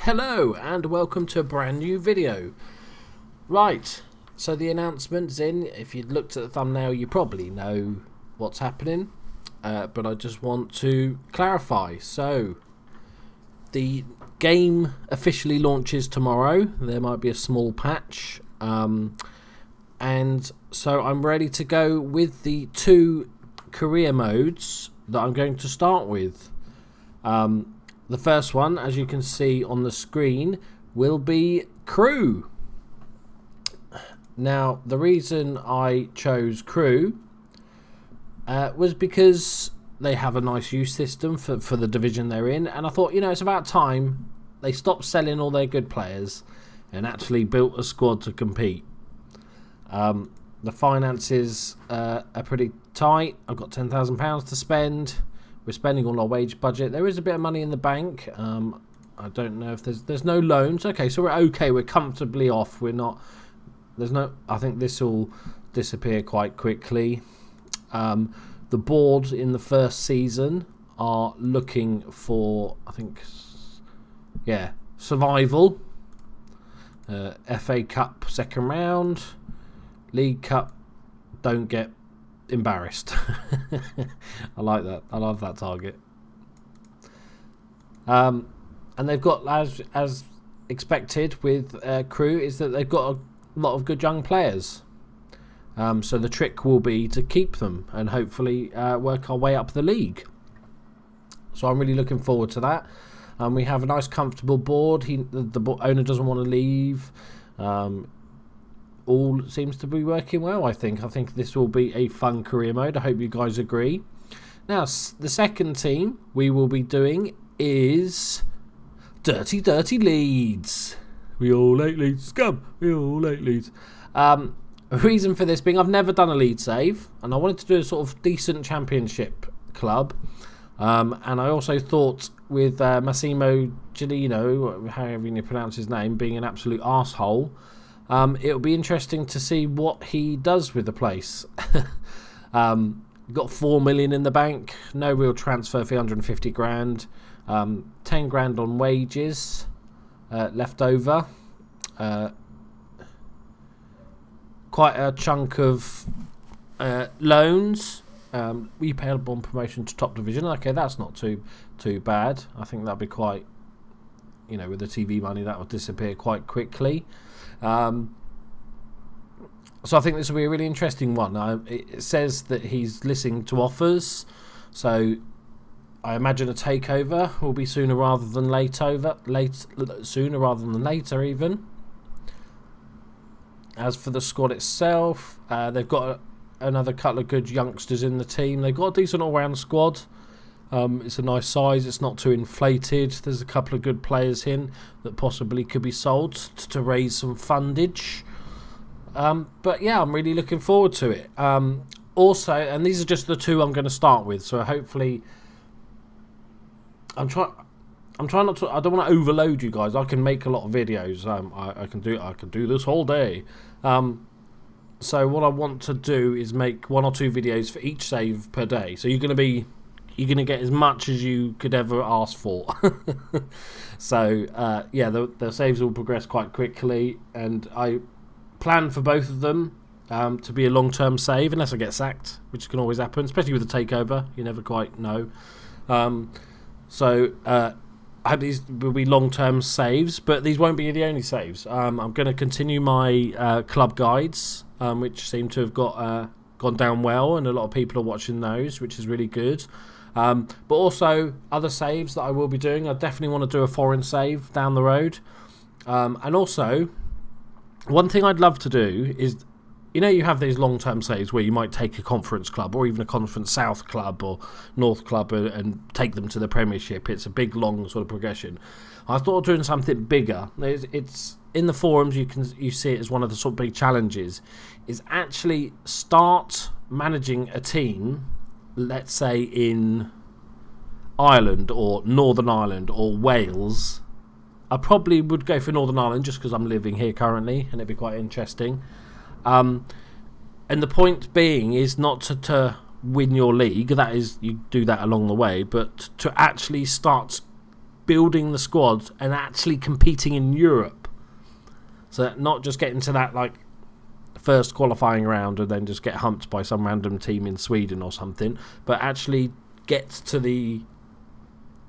Hello and welcome to a brand new video. Right, so the announcement's in. If you'd looked at the thumbnail you probably know what's happening, but I just want to clarify. So the game officially launches tomorrow. There might be a small patch, and so I'm ready to go with the two career modes that I'm going to start with. The first one, as you can see on the screen, will be Crewe. Now, the reason I chose Crewe was because they have a nice youth system for the division they're in, and I thought, it's about time they stopped selling all their good players and actually built a squad to compete. The finances are pretty tight. I've got £10,000 to spend. We're spending all our wage budget. There is a bit of money in the bank. I don't know if there's no loans. Okay, so we're okay. We're comfortably off. We're not. I think this will disappear quite quickly. The board in the first season are looking for, survival. FA Cup second round, League Cup. Don't get embarrassed. I like that. I love that target. And they've got, as expected with Crewe, is that they've got a lot of good young players. So the trick will be to keep them and hopefully work our way up the league. So I'm really looking forward to that. We have a nice comfortable board. The owner doesn't want to leave. All seems to be working well, I think this will be a fun career mode. I hope you guys agree. Now, the second team we will be doing is Dirty Leeds. We all hate Leeds. Scum. We all hate Leeds. Reason for this being, I've never done a Leeds save, and I wanted to do a sort of decent championship club. And I also thought with Massimo Giannino, however you pronounce his name, being an absolute arsehole, it'll be interesting to see what he does with the place. Got 4 million in the bank, no real transfer fee, 150 grand, 10 grand on wages left over, quite a chunk of loans. We paid on promotion to top division. Okay, that's not too bad. I think that'd be quite, with the TV money that will disappear quite quickly. So I think this will be a really interesting one. It says that he's listening to offers, so I imagine a takeover will be sooner rather than later even. As for the squad itself, they've got another couple of good youngsters in the team. They've got a decent all-round squad. It's a nice size. It's not too inflated. There's a couple of good players in that possibly could be sold to raise some fundage. But yeah, I'm really looking forward to it. Also, and these are just the two I'm going to start with. So hopefully, I'm trying not to. I don't want to overload you guys. I can make a lot of videos. I can do this all day. So what I want to do is make 1 or 2 videos for each save per day. So you're going to get as much as you could ever ask for. So the saves will progress quite quickly, and I plan for both of them to be a long-term save, unless I get sacked, which can always happen, especially with a takeover. You never quite know. I hope these will be long-term saves, but these won't be the only saves. I'm going to continue my club guides, which seem to have gone down well, and a lot of people are watching those, which is really good. But also other saves that I will be doing. I definitely want to do a foreign save down the road. And also, one thing I'd love to do is, you have these long-term saves where you might take a conference club or even a conference south club or north club and take them to the Premiership. It's a big, long sort of progression. I thought of doing something bigger. It's in the forums, you see it as one of the sort of big challenges, is actually start managing a team, let's say in Ireland or Northern Ireland or Wales. I probably would go for Northern Ireland just because I'm living here currently, and it'd be quite interesting. And the point being is not to win your league. That is, you do that along the way, but to actually start building the squad and actually competing in Europe. So not just getting to that like first qualifying round and then just get humped by some random team in Sweden or something, but actually get to the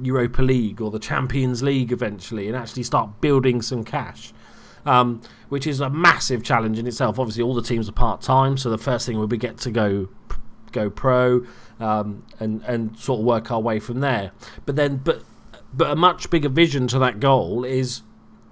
Europa League or the Champions League eventually and actually start building some cash, which is a massive challenge in itself. Obviously all the teams are part-time, so the first thing will be get to go pro, and sort of work our way from there. But a much bigger vision to that goal is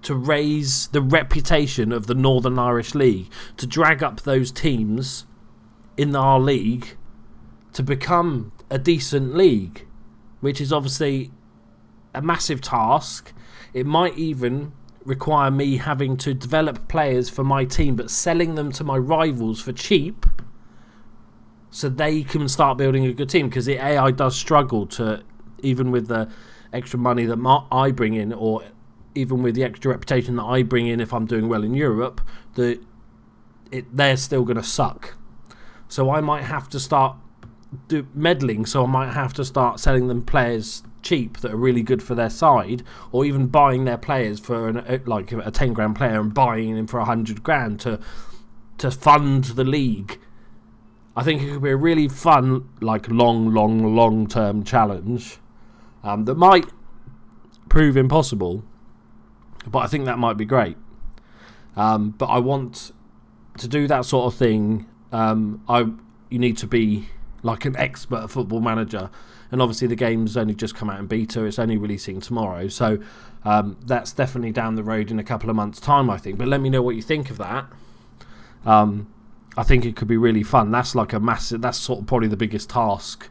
to raise the reputation of the Northern Irish League, to drag up those teams in our league to become a decent league, which is obviously a massive task. It might even require me having to develop players for my team but selling them to my rivals for cheap so they can start building a good team, because the AI does struggle to, even with the extra money that I bring in, or even with the extra reputation that I bring in if I'm doing well in Europe, they're still going to suck. So I might have to start meddling, so I might have to start selling them players cheap that are really good for their side, or even buying their players for like a 10 grand player and buying him for 100 grand to fund the league. I think it could be a really fun, like long term challenge that might prove impossible, but I think that might be great. But I want to do that sort of thing. You need to be like an expert football manager, and obviously the game's only just come out in beta. It's only releasing tomorrow, so that's definitely down the road in a couple of months' time, I think. But let me know what you think of that. I think it could be really fun. That's like that's sort of probably the biggest task,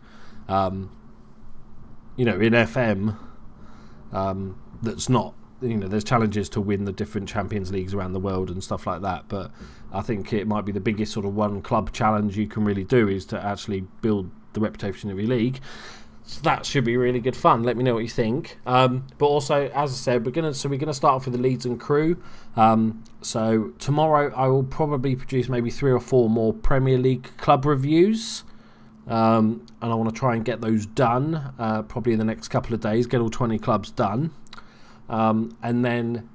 in FM. That's not, there's challenges to win the different Champions Leagues around the world and stuff like that, but I think it might be the biggest sort of one club challenge you can really do, is to actually build the reputation of your league. So that should be really good fun. Let me know what you think. But also, as I said, we're gonna start off with the Leeds and Crewe. So tomorrow I will probably produce maybe 3 or 4 more Premier League club reviews. And I want to try and get those done probably in the next couple of days, get all 20 clubs done. And then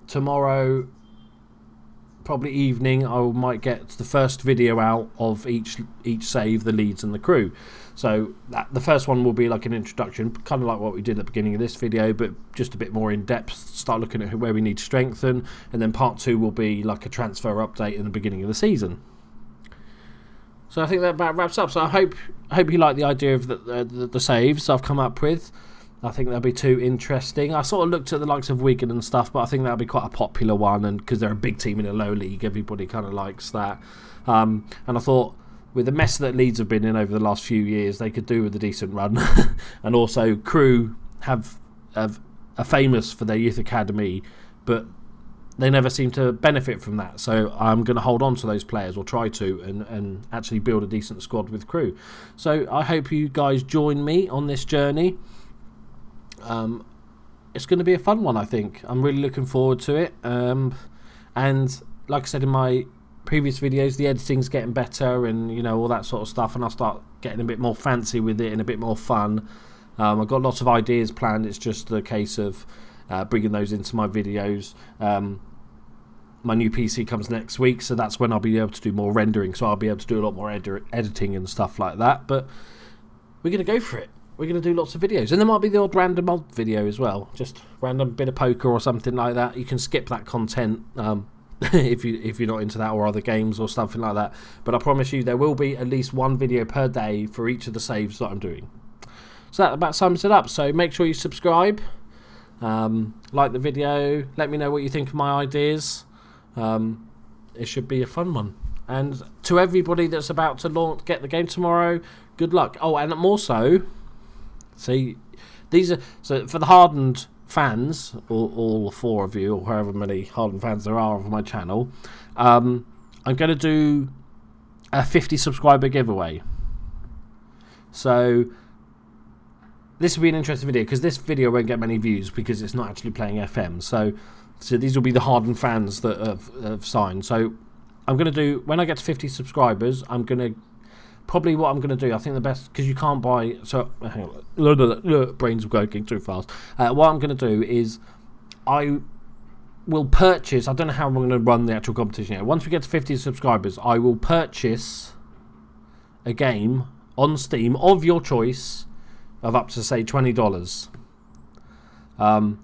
tomorrow, probably evening, I might get the first video out of each save, the Leeds and the Crewe. So the first one will be like an introduction, kind of like what we did at the beginning of this video, but just a bit more in depth, start looking at where we need to strengthen. And then part 2 will be like a transfer update in the beginning of the season. So I think that about wraps up. So I hope you like the idea of the saves I've come up with. I think that'll be too interesting. I sort of looked at the likes of Wigan and stuff, but I think that'll be quite a popular one, and because they're a big team in a low league, everybody kind of likes that. And I thought, with the mess that Leeds have been in over the last few years, they could do with a decent run. And also, Crewe are famous for their youth academy, but they never seem to benefit from that. So I'm going to hold on to those players, or try to, and actually build a decent squad with Crewe. So I hope you guys join me on this journey. It's going to be a fun one, I think. I'm really looking forward to it. And like I said in my previous videos, the editing's getting better, and all that sort of stuff, and I'll start getting a bit more fancy with it and a bit more fun. I've got lots of ideas planned. It's just a case of bringing those into my videos. My new PC comes next week, so that's when I'll be able to do more rendering, so I'll be able to do a lot more editing and stuff like that. But we're going to go for it. We're going to do lots of videos, and there might be the odd random old video as well, just random bit of poker or something like that. You can skip that content if you're not into that, or other games or something like that. But I promise you, there will be at least one video per day for each of the saves that I'm doing. So that about sums it up. So make sure you subscribe, like the video, let me know what you think of my ideas. It should be a fun one. And to everybody that's about to get the game tomorrow, good luck. Oh, and also, see, so for the hardened fans, all 4 of you, or however many hardened fans there are of my channel, I'm going to do a 50 subscriber giveaway. So this will be an interesting video, because this video won't get many views because it's not actually playing FM. So these will be the hardened fans that have signed. So I'm going to do, when I get to 50 subscribers, I'm going to probably what I'm going to do, I think the best, because you can't buy, so hang on, brains are working too fast. What I'm going to do is I will purchase, I don't know how I'm going to run the actual competition yet. Once we get to 50 subscribers, I will purchase a game on Steam of your choice of up to, say, $20. Or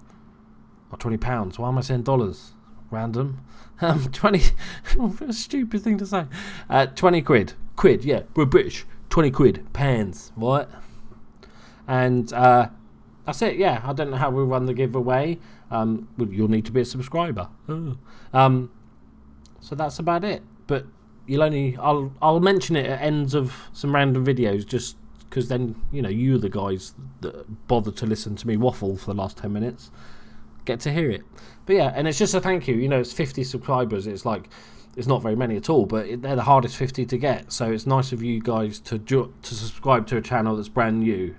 £20. Why am I saying dollars? Random. 20, a stupid thing to say. 20 quid. Quid, yeah, we're British. 20 quid. Pounds, what? And that's it, yeah. I don't know how we'll run the giveaway. You'll need to be a subscriber. So that's about it. But I'll mention it at ends of some random videos, just because then, you the guys that bother to listen to me waffle for the last 10 minutes get to hear it. But yeah, and it's just a thank you. It's 50 subscribers. It's like, it's not very many at all, but they're the hardest 50 to get. So it's nice of you guys to subscribe to a channel that's brand new.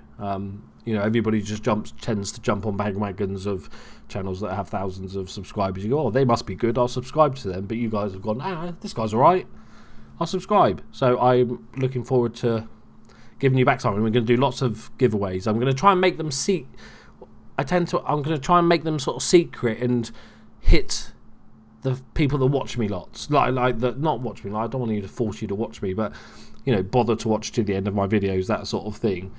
Everybody just tends to jump on bandwagons of channels that have thousands of subscribers. You go, oh, they must be good, I'll subscribe to them. But you guys have gone, this guy's all right, I'll subscribe. So I'm looking forward to giving you back something. We're going to do lots of giveaways. I'm going to try and make them I'm going to try and make them sort of secret and hit the people that watch me lots. Like that, not watch me. I don't want you to force you to watch me, but bother to watch to the end of my videos, that sort of thing.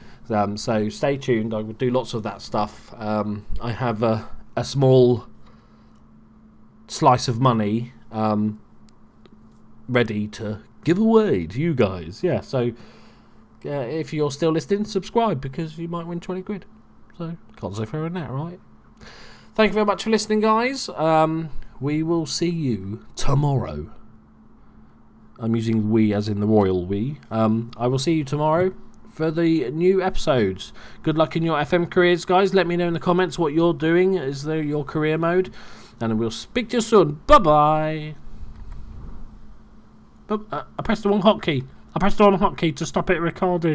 So stay tuned. I will do lots of that stuff. I have a small slice of money ready to give away to you guys. Yeah. So if you're still listening, subscribe, because you might win 20 quid. So, can't say fairer than that, right? Thank you very much for listening, guys. We will see you tomorrow. I'm using we as in the royal we. I will see you tomorrow for the new episodes. Good luck in your FM careers, guys. Let me know in the comments what you're doing. Is there your career mode? And we'll speak to you soon. Bye-bye. I pressed the wrong hotkey. I pressed the wrong hotkey to stop it recording.